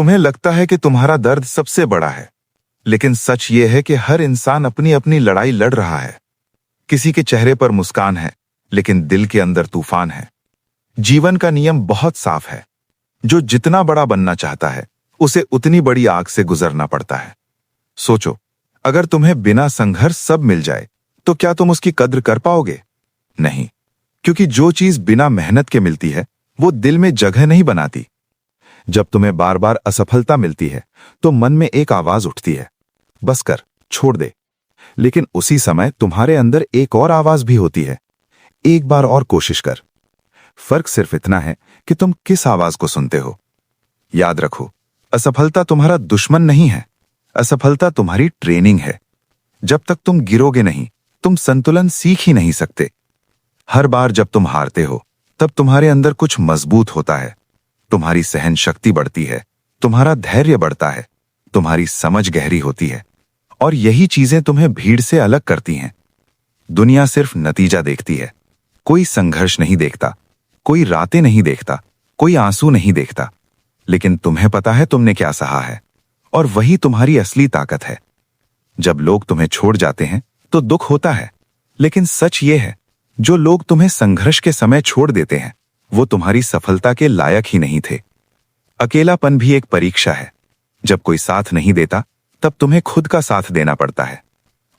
तुम्हें लगता है कि तुम्हारा दर्द सबसे बड़ा है, लेकिन सच ये है कि हर इंसान अपनी अपनी लड़ाई लड़ रहा है। किसी के चेहरे पर मुस्कान है, लेकिन दिल के अंदर तूफान है। जीवन का नियम बहुत साफ है। जो जितना बड़ा बनना चाहता है, उसे उतनी बड़ी आग से गुजरना पड़ता है। सोचो, अगर तुम्हें बिना संघर्ष सब मिल जाए, तो क्या तुम उसकी कद्र कर पाओगे? नहीं, क्योंकि जो चीज बिना मेहनत के मिलती है, वो दिल में जगह नहीं बनाती। जब तुम्हें बार बार असफलता मिलती है, तो मन में एक आवाज उठती है, बस कर, छोड़ दे। लेकिन उसी समय तुम्हारे अंदर एक और आवाज भी होती है, एक बार और कोशिश कर। फर्क सिर्फ इतना है कि तुम किस आवाज को सुनते हो। याद रखो, असफलता तुम्हारा दुश्मन नहीं है, असफलता तुम्हारी ट्रेनिंग है। जब तक तुम गिरोगे नहीं, तुम संतुलन सीख ही नहीं सकते। हर बार जब तुम हारते हो, तब तुम्हारे अंदर कुछ मजबूत होता है। तुम्हारी सहन शक्ति बढ़ती है, तुम्हारा धैर्य बढ़ता है, तुम्हारी समझ गहरी होती है, और यही चीजें तुम्हें भीड़ से अलग करती हैं। दुनिया सिर्फ नतीजा देखती है, कोई संघर्ष नहीं देखता, कोई रातें नहीं देखता, कोई आंसू नहीं देखता। लेकिन तुम्हें पता है तुमने क्या सहा है, और वही तुम्हारी असली ताकत है। जब लोग तुम्हें छोड़ जाते हैं तो दुख होता है, लेकिन सच ये है, जो लोग तुम्हें संघर्ष के समय छोड़ देते हैं, वो तुम्हारी सफलता के लायक ही नहीं थे। अकेलापन भी एक परीक्षा है। जब कोई साथ नहीं देता, तब तुम्हें खुद का साथ देना पड़ता है।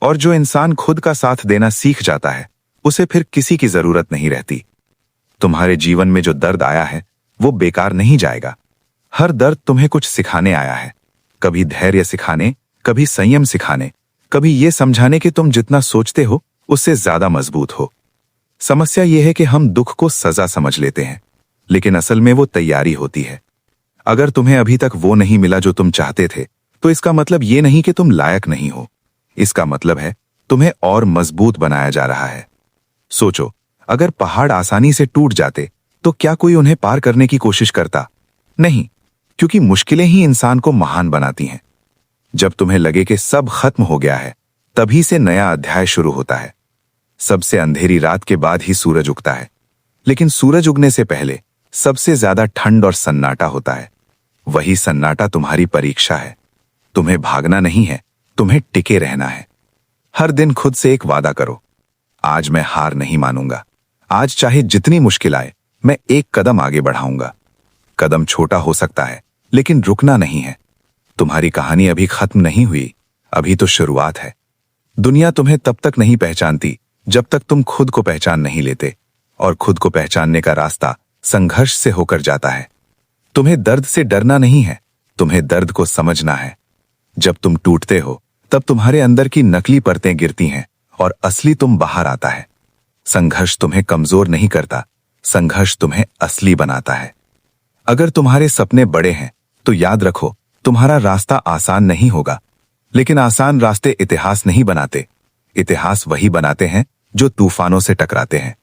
और जो इंसान खुद का साथ देना सीख जाता है, उसे फिर किसी की जरूरत नहीं रहती। तुम्हारे जीवन में जो दर्द आया है, वो बेकार नहीं जाएगा। हर दर्द तुम्हें कुछ सिखाने आया है। कभी धैर्य सिखाने, कभी संयम सिखाने, कभी ये समझाने कि तुम जितना सोचते हो, उससे ज्यादा मजबूत हो। समस्या यह है कि हम दुख को सजा समझ लेते हैं, लेकिन असल में वो तैयारी होती है। अगर तुम्हें अभी तक वो नहीं मिला जो तुम चाहते थे, तो इसका मतलब ये नहीं कि तुम लायक नहीं हो। इसका मतलब है तुम्हें और मजबूत बनाया जा रहा है। सोचो, अगर पहाड़ आसानी से टूट जाते, तो क्या कोई उन्हें पार करने की कोशिश करता? नहीं, क्योंकि मुश्किलें ही इंसान को महान बनाती हैं। जब तुम्हें लगे कि सब खत्म हो गया है, तभी से नया अध्याय शुरू होता है। सबसे अंधेरी रात के बाद ही सूरज उगता है, लेकिन सूरज उगने से पहले सबसे ज्यादा ठंड और सन्नाटा होता है। वही सन्नाटा तुम्हारी परीक्षा है। तुम्हें भागना नहीं है, तुम्हें टिके रहना है। हर दिन खुद से एक वादा करो, आज मैं हार नहीं मानूंगा। आज चाहे जितनी मुश्किल आए, मैं एक कदम आगे बढ़ाऊंगा। कदम छोटा हो सकता है, लेकिन रुकना नहीं है। तुम्हारी कहानी अभी खत्म नहीं हुई, अभी तो शुरुआत है। दुनिया तुम्हें तब तक नहीं पहचानती जब तक तुम खुद को पहचान नहीं लेते, और खुद को पहचानने का रास्ता संघर्ष से होकर जाता है। तुम्हें दर्द से डरना नहीं है, तुम्हें दर्द को समझना है। जब तुम टूटते हो, तब तुम्हारे अंदर की नकली परतें गिरती हैं और असली तुम बाहर आता है। संघर्ष तुम्हें कमजोर नहीं करता, संघर्ष तुम्हें असली बनाता है। अगर तुम्हारे सपने बड़े हैं, तो याद रखो, तुम्हारा रास्ता आसान नहीं होगा, लेकिन आसान रास्ते इतिहास नहीं बनाते। इतिहास वही बनाते हैं जो तूफानों से टकराते हैं।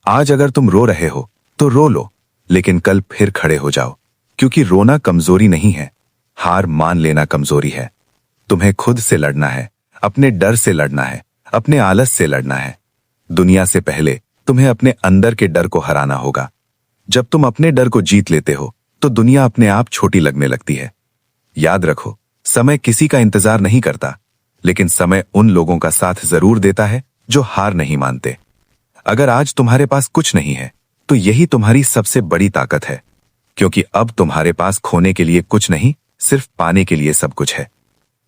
आज अगर तुम रो रहे हो, तो रो लो, लेकिन कल फिर खड़े हो जाओ, क्योंकि रोना कमजोरी नहीं है, हार मान लेना कमजोरी है। तुम्हें खुद से लड़ना है, अपने डर से लड़ना है, अपने आलस से लड़ना है। दुनिया से पहले तुम्हें अपने अंदर के डर को हराना होगा। जब तुम अपने डर को जीत लेते हो, तो दुनिया अपने आप छोटी लगने लगती है। याद रखो, समय किसी का इंतजार नहीं करता, लेकिन समय उन लोगों का साथ जरूर देता है जो हार नहीं मानते। अगर आज तुम्हारे पास कुछ नहीं है, तो यही तुम्हारी सबसे बड़ी ताकत है, क्योंकि अब तुम्हारे पास खोने के लिए कुछ नहीं, सिर्फ पाने के लिए सब कुछ है।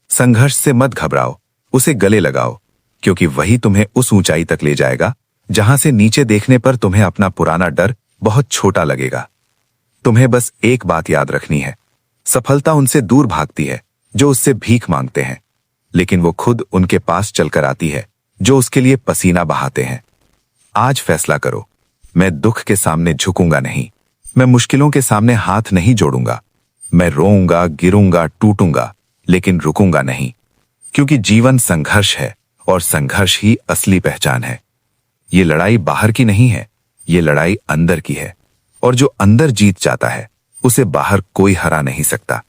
संघर्ष से मत घबराओ, उसे गले लगाओ, क्योंकि वही तुम्हें उस ऊंचाई तक ले जाएगा जहां से नीचे देखने पर तुम्हें अपना पुराना डर बहुत छोटा लगेगा। तुम्हें बस एक बात याद रखनी है, सफलता उनसे दूर भागती है जो उससे भीख मांगते हैं, लेकिन वो खुद उनके पास चलकर आती है जो उसके लिए पसीना बहाते हैं। आज फैसला करो, मैं दुख के सामने झुकूंगा नहीं, मैं मुश्किलों के सामने हाथ नहीं जोड़ूंगा। मैं रोऊंगा, गिरूंगा, टूटूंगा, लेकिन रुकूंगा नहीं, क्योंकि जीवन संघर्ष है और संघर्ष ही असली पहचान है। ये लड़ाई बाहर की नहीं है, ये लड़ाई अंदर की है, और जो अंदर जीत जाता है, उसे बाहर कोई हरा नहीं सकता।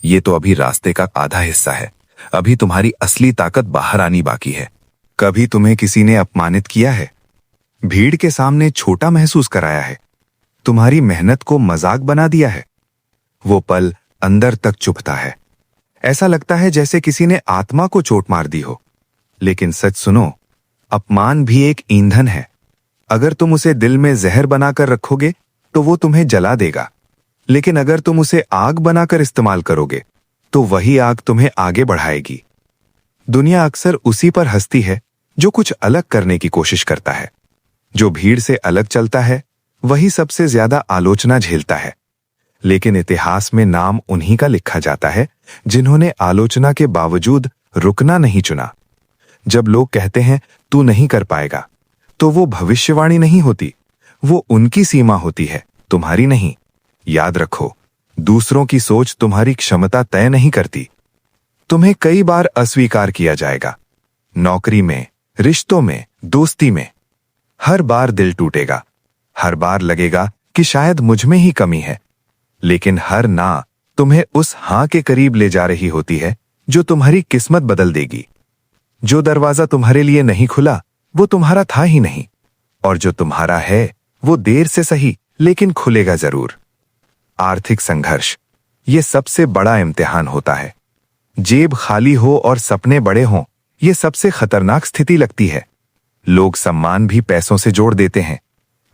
ये तो अभी रास्ते का आधा हिस्सा है, अभी तुम्हारी असली ताकत बाहर आनी बाकी है। कभी तुम्हें किसी ने अपमानित किया है, भीड़ के सामने छोटा महसूस कराया है, तुम्हारी मेहनत को मजाक बना दिया है? वो पल अंदर तक चुभता है। ऐसा लगता है जैसे किसी ने आत्मा को चोट मार दी हो। लेकिन सच सुनो, अपमान भी एक ईंधन है। अगर तुम उसे दिल में जहर बनाकर रखोगे तो वो तुम्हें जला देगा, लेकिन अगर तुम उसे आग बनाकर इस्तेमाल करोगे तो वही आग तुम्हें आगे बढ़ाएगी। दुनिया अक्सर उसी पर हंसती है जो कुछ अलग करने की कोशिश करता है। जो भीड़ से अलग चलता है वही सबसे ज्यादा आलोचना झेलता है। लेकिन इतिहास में नाम उन्हीं का लिखा जाता है जिन्होंने आलोचना के बावजूद रुकना नहीं चुना। जब लोग कहते हैं तू नहीं कर पाएगा, तो वो भविष्यवाणी नहीं होती, वो उनकी सीमा होती है, तुम्हारी नहीं। याद रखो, दूसरों की सोच तुम्हारी क्षमता तय नहीं करती। तुम्हें कई बार अस्वीकार किया जाएगा, नौकरी में, रिश्तों में, दोस्ती में। हर बार दिल टूटेगा, हर बार लगेगा कि शायद मुझ में ही कमी है। लेकिन हर ना तुम्हें उस हां के करीब ले जा रही होती है जो तुम्हारी किस्मत बदल देगी। जो दरवाजा तुम्हारे लिए नहीं खुला वो तुम्हारा था ही नहीं, और जो तुम्हारा है वो देर से सही लेकिन खुलेगा जरूर। आर्थिक संघर्ष ये सबसे बड़ा इम्तिहान होता है। जेब खाली हो और सपने बड़े हों, ये सबसे खतरनाक स्थिति लगती है। लोग सम्मान भी पैसों से जोड़ देते हैं।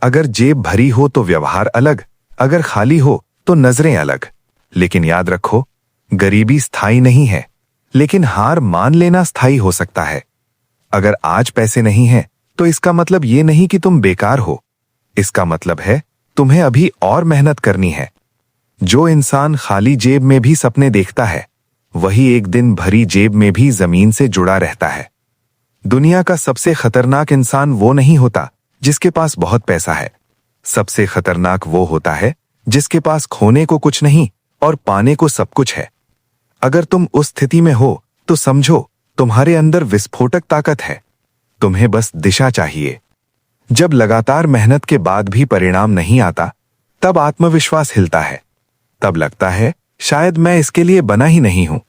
अगर जेब भरी हो तो व्यवहार अलग, अगर खाली हो तो नजरें अलग। लेकिन याद रखो, गरीबी स्थायी नहीं है, लेकिन हार मान लेना स्थायी हो सकता है। अगर आज पैसे नहीं हैं, तो इसका मतलब ये नहीं कि तुम बेकार हो। इसका मतलब है तुम्हें अभी और मेहनत करनी है। जो इंसान खाली जेब में भी सपने देखता है, वही एक दिन भरी जेब में भी जमीन से जुड़ा रहता है। दुनिया का सबसे खतरनाक इंसान वो नहीं होता जिसके पास बहुत पैसा है। सबसे खतरनाक वो होता है जिसके पास खोने को कुछ नहीं और पाने को सब कुछ है। अगर तुम उस स्थिति में हो तो समझो तुम्हारे अंदर विस्फोटक ताकत है। तुम्हें बस दिशा चाहिए। जब लगातार मेहनत के बाद भी परिणाम नहीं आता, तब आत्मविश्वास हिलता है। तब लगता है शायद मैं इसके लिए बना ही नहीं हूं।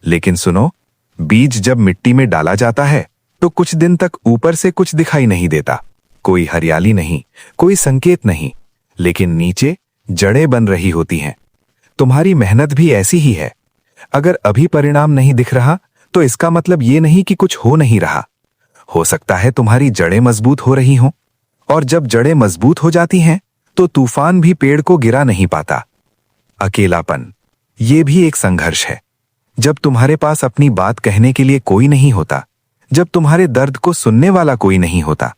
लेकिन सुनो, बीज जब मिट्टी में डाला जाता है तो कुछ दिन तक ऊपर से कुछ दिखाई नहीं देता। कोई हरियाली नहीं, कोई संकेत नहीं, लेकिन नीचे जड़ें बन रही होती हैं। तुम्हारी मेहनत भी ऐसी ही है। अगर अभी परिणाम नहीं दिख रहा तो इसका मतलब ये नहीं कि कुछ हो नहीं रहा। हो सकता है तुम्हारी जड़ें मजबूत हो रही हों, और जब जड़ें मजबूत हो जाती हैं तो तूफान भी पेड़ को गिरा नहीं पाता। अकेलापन ये भी एक संघर्ष है। जब तुम्हारे पास अपनी बात कहने के लिए कोई नहीं होता, जब तुम्हारे दर्द को सुनने वाला कोई नहीं होता,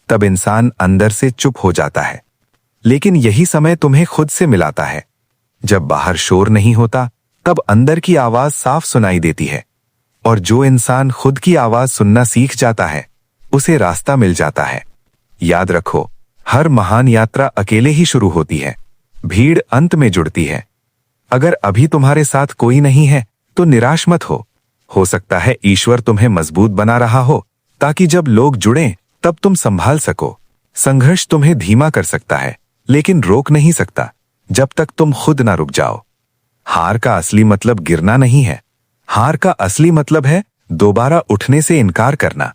तब इंसान अंदर से चुप हो जाता है। लेकिन यही समय तुम्हें खुद से मिलाता है। जब बाहर शोर नहीं होता, तब अंदर की आवाज साफ सुनाई देती है। और जो इंसान खुद की आवाज सुनना सीख जाता है, उसे रास्ता मिल जाता है। याद रखो, हर महान यात्रा अकेले ही शुरू होती है, भीड़ अंत में जुड़ती है। अगर अभी तुम्हारे साथ कोई नहीं है तो निराश मत हो। हो सकता है ईश्वर तुम्हें मजबूत बना रहा हो, ताकि जब लोग जुड़ें तब तुम संभाल सको। संघर्ष तुम्हें धीमा कर सकता है, लेकिन रोक नहीं सकता जब तक तुम खुद ना रुक जाओ। हार का असली मतलब गिरना नहीं है। हार का असली मतलब है दोबारा उठने से इनकार करना।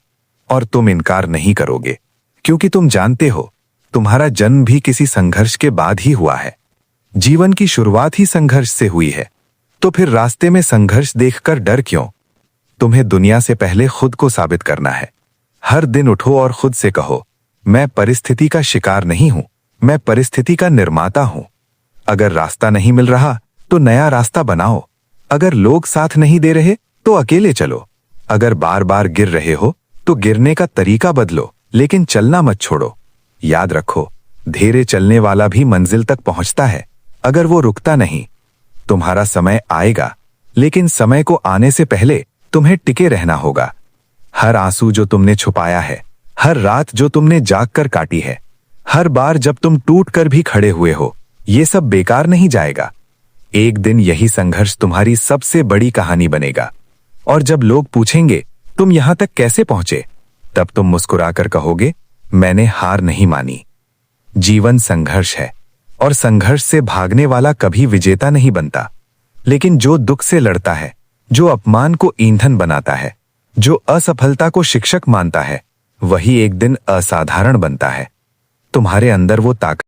और तुम इनकार नहीं करोगे, क्योंकि तुम जानते हो तुम्हारा जन्म भी किसी संघर्ष के बाद ही हुआ है। जीवन की शुरुआत ही संघर्ष से हुई है, तो फिर रास्ते में संघर्ष देखकर डर क्यों? तुम्हें दुनिया से पहले खुद को साबित करना है। हर दिन उठो और खुद से कहो, मैं परिस्थिति का शिकार नहीं हूं, मैं परिस्थिति का निर्माता हूं। अगर रास्ता नहीं मिल रहा तो नया रास्ता बनाओ। अगर लोग साथ नहीं दे रहे तो अकेले चलो। अगर बार बार गिर रहे हो तो गिरने का तरीका बदलो, लेकिन चलना मत छोड़ो। याद रखो, धीरे चलने वाला भी मंजिल तक पहुंचता है, अगर वो रुकता नहीं। तुम्हारा समय आएगा, लेकिन समय को आने से पहले तुम्हें टिके रहना होगा। हर आंसू जो तुमने छुपाया है, हर रात जो तुमने जागकर काटी है, हर बार जब तुम टूट कर भी खड़े हुए हो, ये सब बेकार नहीं जाएगा। एक दिन यही संघर्ष तुम्हारी सबसे बड़ी कहानी बनेगा। और जब लोग पूछेंगे तुम यहां तक कैसे पहुंचे, तब तुम मुस्कुराकर कहोगे, मैंने हार नहीं मानी। जीवन संघर्ष है, और संघर्ष से भागने वाला कभी विजेता नहीं बनता। लेकिन जो दुख से लड़ता है, जो अपमान को ईंधन बनाता है, जो असफलता को शिक्षक मानता है, वही एक दिन असाधारण बनता है। तुम्हारे अंदर वो ताकत